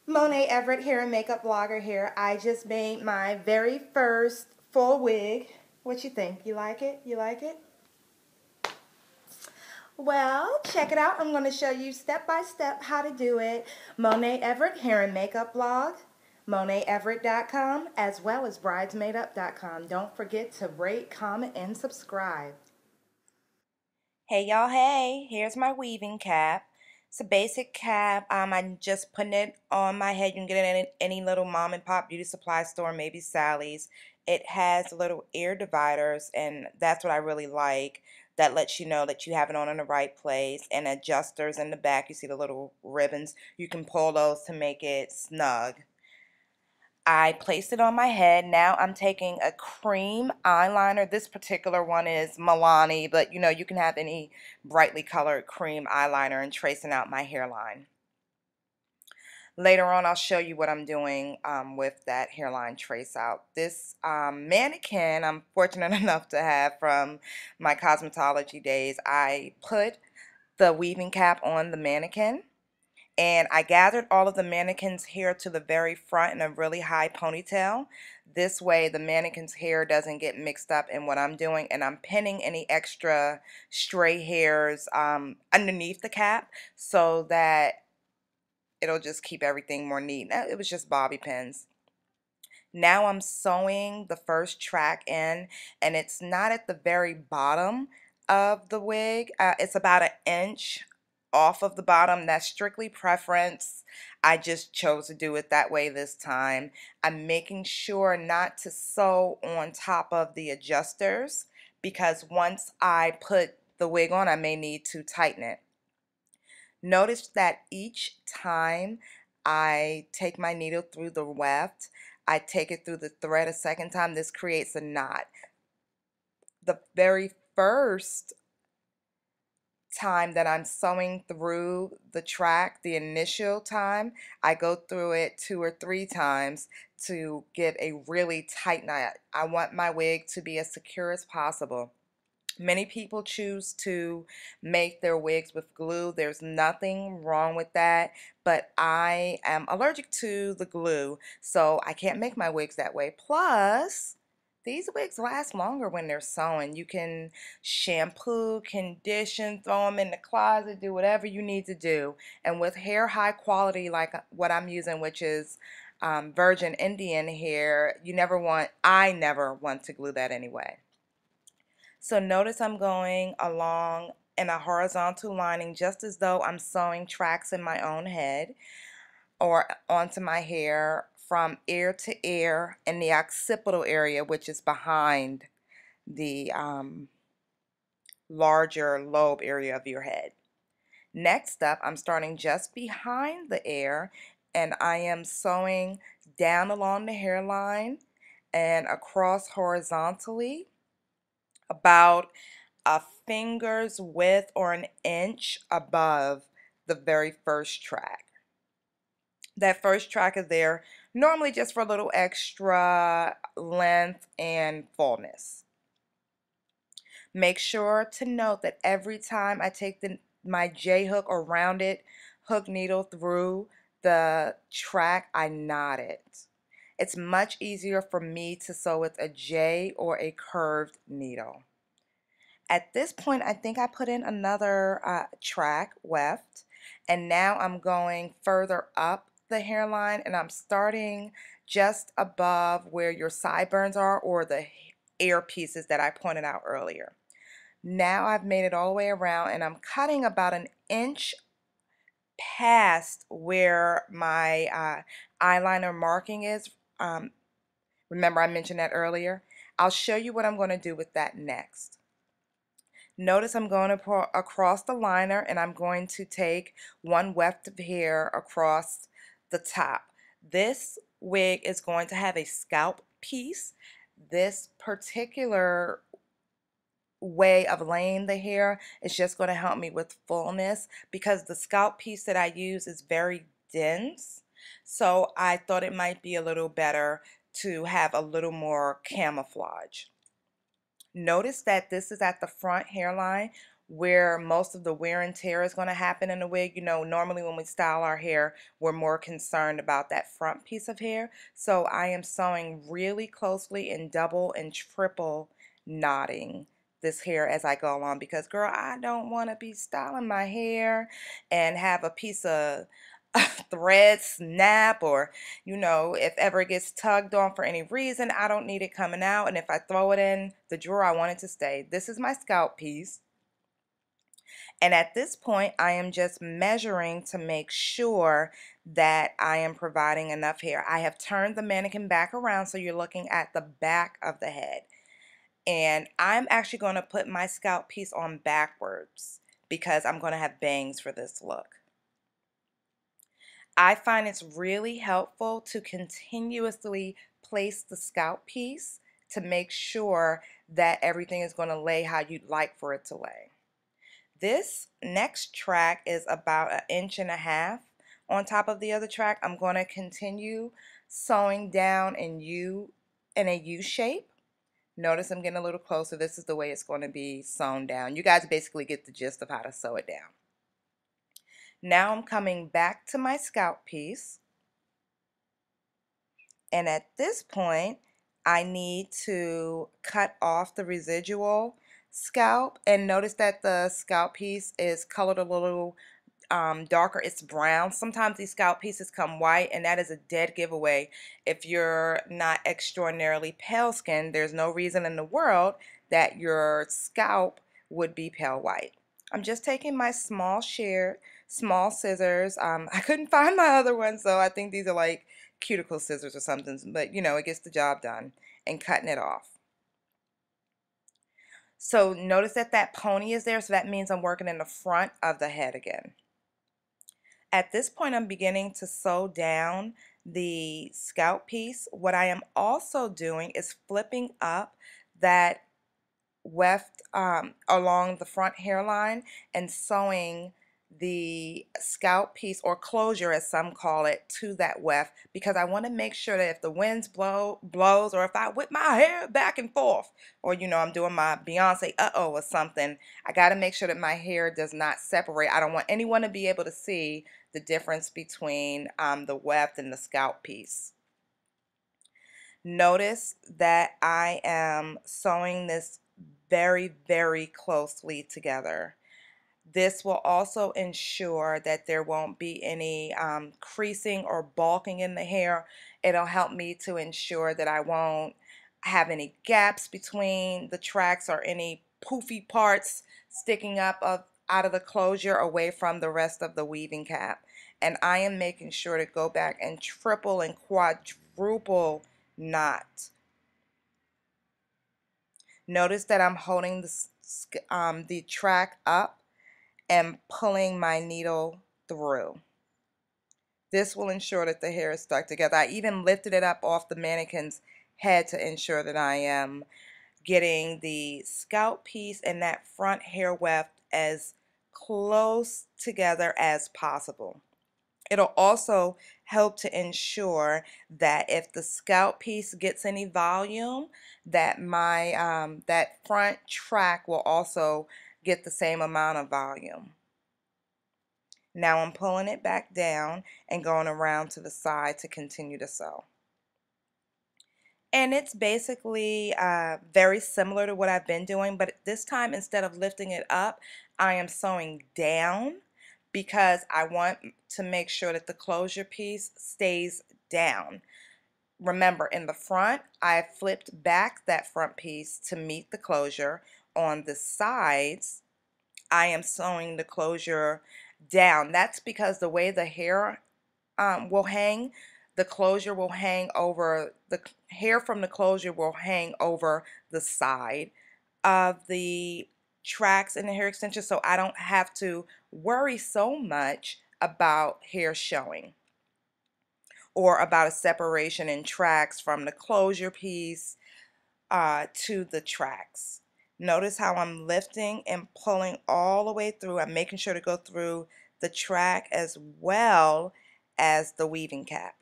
Monae hair and makeup blogger here. I just made my very first full wig. What you think? You like it? You like it? Well, check it out. I'm going to show you step by step how to do it. Monae hair and makeup blog, MonaeEverett.com, as well as bridesmadeup.com. Don't forget to rate, comment, and subscribe. Hey y'all, hey, here's my weaving cap. It's a basic cap. I'm just putting it on my head. You can get it in any little mom and pop beauty supply store, maybe Sally's. It has little ear dividers, and that's what I really like. That lets you know that you have it on in the right place, and adjusters in the back. You see the little ribbons. You can pull those to make it snug. I placed it on my head. Now I'm taking a cream eyeliner. This particular one is Milani, but you know, you can have any brightly colored cream eyeliner, and tracing out my hairline. Later on, I'll show you what I'm doing with that hairline trace out. This mannequin I'm fortunate enough to have from my cosmetology days. I put the weaving cap on the mannequin, and I gathered all of the mannequin's hair to the very front in a really high ponytail. This way the mannequin's hair doesn't get mixed up in what I'm doing, and I'm pinning any extra stray hairs underneath the cap so that it'll just keep everything more neat. It was just bobby pins. Now I'm sewing the first track in, and it's not at the very bottom of the wig. It's about an inch off of the bottom. That's strictly preference. I just chose to do it that way this time. I'm making sure not to sew on top of the adjusters, because once I put the wig on, I may need to tighten it. Notice that each time I take my needle through the weft, I take it through the thread a second time. This creates a knot. The very first time that I'm sewing through the track, the initial time, I go through it 2 or 3 times to get a really tight knot. I want my wig to be as secure as possible. Many people choose to make their wigs with glue. There's nothing wrong with that, but I am allergic to the glue, so I can't make my wigs that way. Plus, these wigs last longer when they're sewn. You can shampoo, condition, throw them in the closet, do whatever you need to do. And with hair high quality like what I'm using, which is virgin Indian hair, I never want to glue that anyway. So notice I'm going along in a horizontal lining just as though I'm sewing tracks in my own head or onto my hair from ear to ear in the occipital area, which is behind the larger lobe area of your head. Next up, I'm starting just behind the ear, and I am sewing down along the hairline and across horizontally about a finger's width or an inch above the very first track. That first track is there normally just for a little extra length and fullness. Make sure to note that every time I take my J hook or rounded hook needle through the track, I knot it. It's much easier for me to sew with a J or a curved needle. At this point, I think I put in another track weft, and now I'm going further up the hairline, and I'm starting just above where your sideburns are, or the ear pieces that I pointed out earlier. Now I've made it all the way around, and I'm cutting about an inch past where my eyeliner marking is. Remember I mentioned that earlier? I'll show you what I'm going to do with that next. Notice I'm going to across the liner, and I'm going to take one weft of hair across the top. This wig is going to have a scalp piece. This particular way of laying the hair is just going to help me with fullness because the scalp piece that I use is very dense. So I thought it might be a little better to have a little more camouflage. Notice that this is at the front hairline where most of the wear and tear is going to happen in the wig. You know, normally when we style our hair, we're more concerned about that front piece of hair. So I am sewing really closely and double and triple knotting this hair as I go along because, girl, I don't want to be styling my hair and have a piece of thread snap, or you know, if ever it gets tugged on for any reason, I don't need it coming out, and if I throw it in the drawer, I want it to stay. This is my scalp piece, and at this point I am just measuring to make sure that I am providing enough hair. I have turned the mannequin back around so you're looking at the back of the head, and I'm actually going to put my scalp piece on backwards because I'm going to have bangs for this look. I find it's really helpful to continuously place the scalp piece to make sure that everything is going to lay how you'd like for it to lay. This next track is about 1.5 inches on top of the other track. I'm going to continue sewing down in a U shape. Notice I'm getting a little closer. This is the way it's going to be sewn down. You guys basically get the gist of how to sew it down. Now I'm coming back to my scalp piece, and at this point I need to cut off the residual scalp, and notice that the scalp piece is colored a little darker. It's brown. Sometimes these scalp pieces come white, and that is a dead giveaway. If you're not extraordinarily pale skinned, there's no reason in the world that your scalp would be pale white. I'm just taking my small scissors. I couldn't find my other ones, so I think these are like cuticle scissors or something, but you know, it gets the job done, and cutting it off. So notice that that pony is there, so that means I'm working in the front of the head again. At this point, I'm beginning to sew down the scalp piece. What I am also doing is flipping up that weft along the front hairline and sewing the scalp piece, or closure as some call it, to that weft, because I want to make sure that if the winds blows, or if I whip my hair back and forth, or you know, I'm doing my Beyonce uh-oh or something, I got to make sure that my hair does not separate. I don't want anyone to be able to see the difference between the weft and the scalp piece. Notice that I am sewing this very, very closely together. This will also ensure that there won't be any creasing or bulking in the hair. It'll help me to ensure that I won't have any gaps between the tracks or any poofy parts sticking up out of the closure away from the rest of the weaving cap. And I am making sure to go back and triple and quadruple knot. Notice that I'm holding the track up and pulling my needle through. This will ensure that the hair is stuck together. I even lifted it up off the mannequin's head to ensure that I am getting the scalp piece and that front hair weft as close together as possible. It'll also help to ensure that if the scalp piece gets any volume, that my that front track will also get the same amount of volume. Now I'm pulling it back down and going around to the side to continue to sew. And it's basically very similar to what I've been doing, but this time instead of lifting it up, I am sewing down because I want to make sure that the closure piece stays down. Remember, in the front, I flipped back that front piece to meet the closure. On the sides, I am sewing the closure down. That's because the way the hair will hang, the closure will hang over, the hair from the closure will hang over the side of the tracks and the hair extension, so I don't have to worry so much about hair showing. or about a separation in tracks from the closure piece to the tracks. Notice how I'm lifting and pulling all the way through. I'm making sure to go through the track as well as the weaving cap.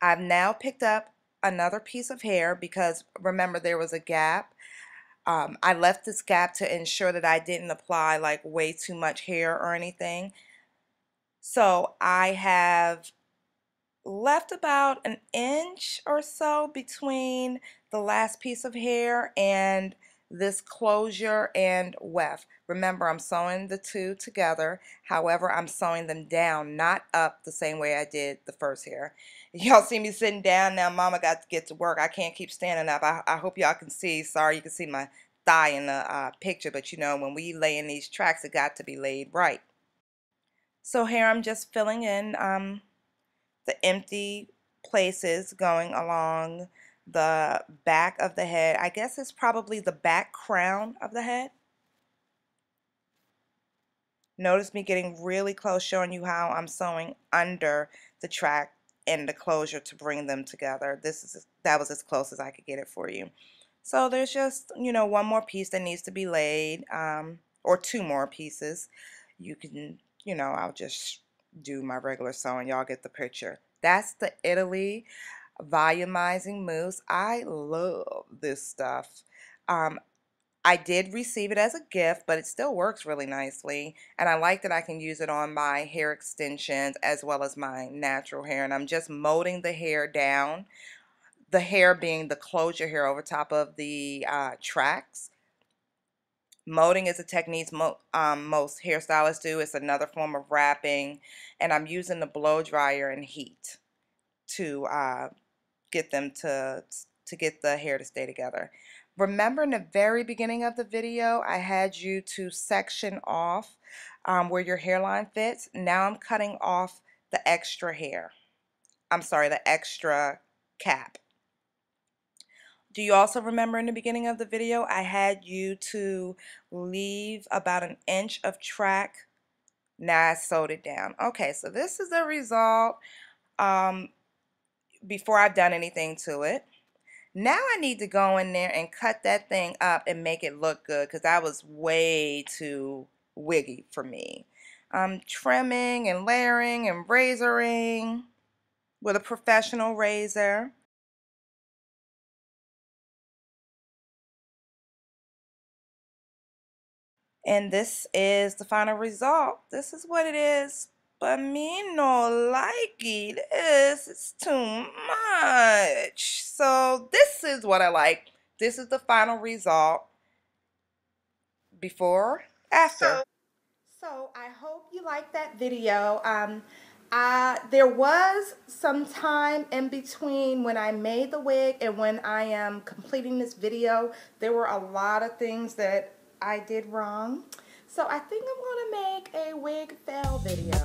I've now picked up another piece of hair because remember there was a gap. I left this gap to ensure that I didn't apply like way too much hair or anything. So I have left about an inch or so between the last piece of hair and this closure and weft. Remember, I'm sewing the two together. However, I'm sewing them down, not up the same way I did the first hair. Y'all see me sitting down now. Mama got to get to work. I can't keep standing up. I hope y'all can see. Sorry, you can see my thigh in the picture, but you know, when we lay in these tracks, it got to be laid right. So here I'm just filling in the empty places going along the back of the head. I guess it's probably the back crown of the head. Notice me getting really close, showing you how I'm sewing under the track and the closure to bring them together. That was as close as I could get it for you. So there's just, you know, one more piece that needs to be laid, or two more pieces. You can, you know, I'll just do my regular sewing. Y'all get the picture. That's the Italy volumizing mousse. I love this stuff. I did receive it as a gift, but it still works really nicely. And I like that I can use it on my hair extensions as well as my natural hair. And I'm just molding the hair down. The hair being the closure hair over top of the tracks. Molding is a technique most hairstylists do. It's another form of wrapping. And I'm using the blow dryer and heat to get them to get the hair to stay together. Remember in the very beginning of the video, I had you to section off where your hairline fits. Now I'm cutting off the extra hair. I'm sorry, the extra cap. Do you also remember in the beginning of the video, I had you to leave about an inch of track? Now I sewed it down. Okay, so this is the result before I've done anything to it. Now I need to go in there and cut that thing up and make it look good because that was way too wiggy for me. I'm trimming and layering and razoring with a professional razor. And this is the final result. This is what it is. But me no like it. It's too much. So this is what I like. This is the final result. Before, after. So I hope you liked that video. There was some time in between when I made the wig and when I am completing this video. There were a lot of things that I did wrong. So I think I'm going to make a wig fail video.